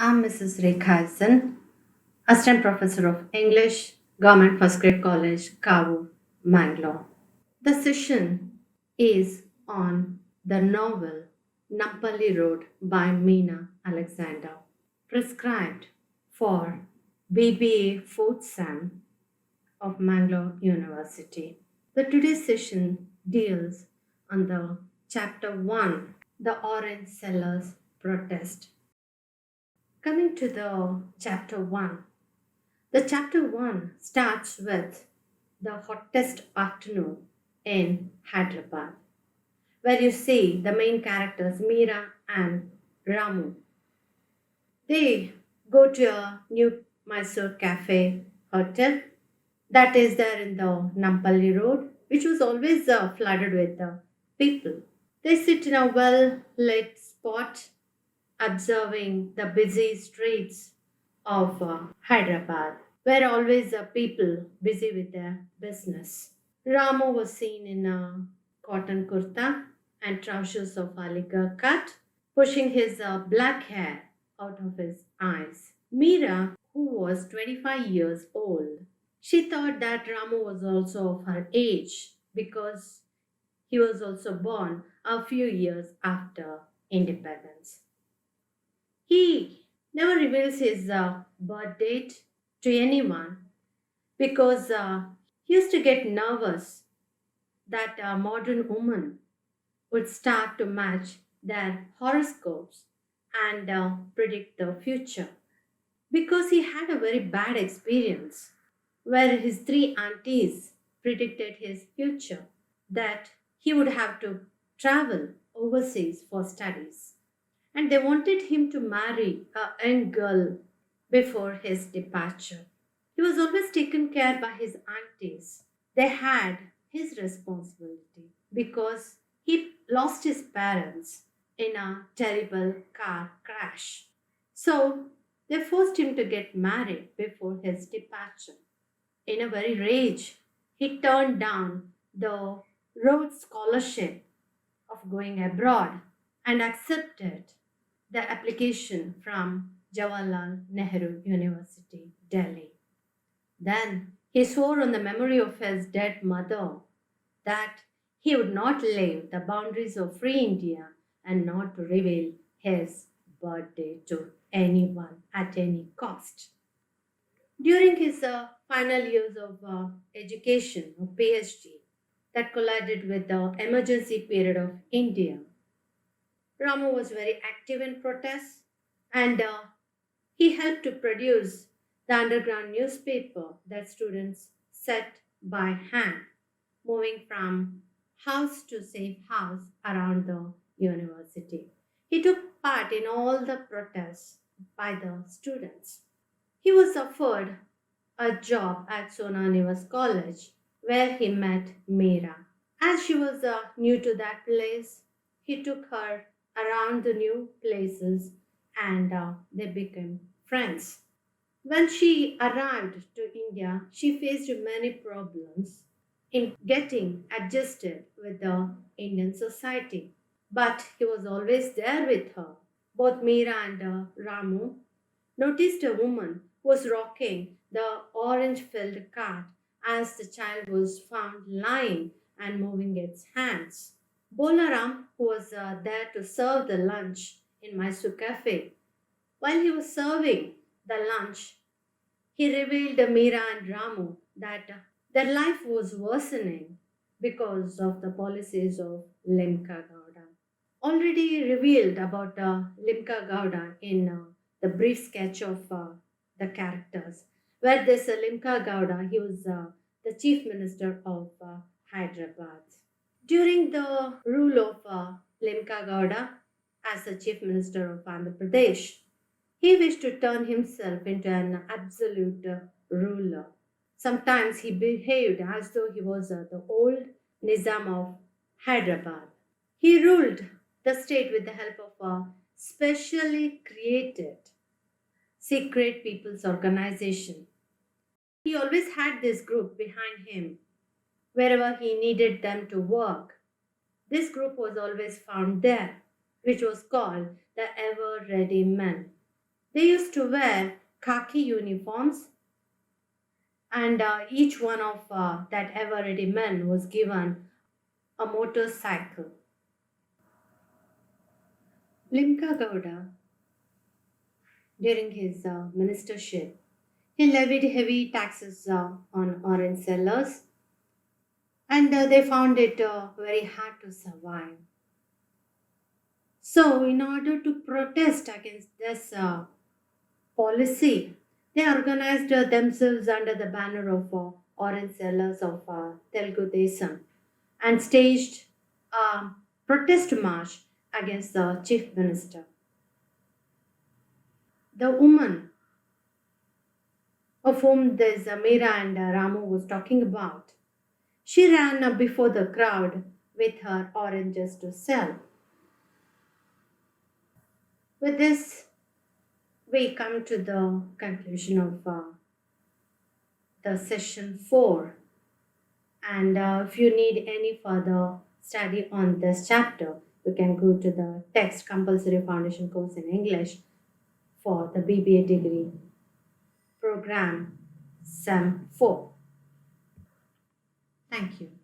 I'm Mrs. Rekha, Assistant Professor of English, Government First Grade College, Kavu, Mangalore. The session is on the novel Nampally Road by Meena Alexander, prescribed for BBA 4th Sem of Mangalore University. The today's session deals on the chapter 1, the Orange Sellers Protest. Coming to the chapter 1, the chapter 1 starts with the hottest afternoon in Hyderabad, where you see the main characters Meera and Ramu. They go to a new Mysore cafe hotel that is there in the Nampally road, which was always flooded with people. They sit in a well lit spot observing the busy streets of Hyderabad, where always people busy with their business. Ramu was seen in a cotton kurta and trousers of aligar cut, pushing his black hair out of his eyes. Meera, who was 25 years old, she thought that Ramu was also of her age because he was also born a few years after independence. He never reveals his birth date to anyone because he used to get nervous that a modern woman would start to match their horoscopes and predict the future. Because he had a very bad experience where his three aunties predicted his future, that he would have to travel overseas for studies, and they wanted him to marry a young girl before his departure. He was always taken care by his aunties. They had his responsibility because he lost his parents in a terrible car crash. So they forced him to get married before his departure. In a very rage, he turned down the Rhodes Scholarship of going abroad and accepted the application from Jawaharlal Nehru University, Delhi. Then he swore on the memory of his dead mother that he would not leave the boundaries of free India and not to reveal his birthday to anyone at any cost. During his final years of education, or PhD, that collided with the emergency period of India, Ramu was very active in protests and he helped to produce the underground newspaper that students set by hand, moving from house to safe house around the university. He took part in all the protests by the students. He was offered a job at Sona Nivas College where he met Meera. As she was new to that place, he took her around the new places and they became friends. When she arrived to India, she faced many problems in getting adjusted with the Indian society. But he was always there with her. Both Meera and Ramu noticed a woman was rocking the orange filled cart as the child was found lying and moving its hands. Bolaram, who was there to serve the lunch in Mysore Cafe, while he was serving the lunch, he revealed to Meera and Ramu that their life was worsening because of the policies of Limca Gowda. Already revealed about Limca Gowda in the brief sketch of the characters, where this Limca Gowda, he was the chief minister of Hyderabad. During the rule of Limca Gowda as the chief minister of Andhra Pradesh, he wished to turn himself into an absolute ruler. Sometimes he behaved as though he was the old Nizam of Hyderabad. He ruled the state with the help of a specially created secret people's organization. He always had this group behind him wherever he needed them to work. This group was always found there, which was called the Ever Ready Men. They used to wear khaki uniforms, and each one of that ever ready men was given a motorcycle. Limka Gowda, during his ministership, he levied heavy taxes on orange sellers, and they found it very hard to survive. So, in order to protest against this policy, they organized themselves under the banner of Orange Sellers of Telugu Desam and staged a protest march against the chief minister. The woman of whom this Meera and Ramu was talking about, she ran before the crowd with her oranges to sell. With this, we come to the conclusion of the session 4. And if you need any further study on this chapter, you can go to the text compulsory foundation course in English for the BBA degree program SEM 4. Thank you.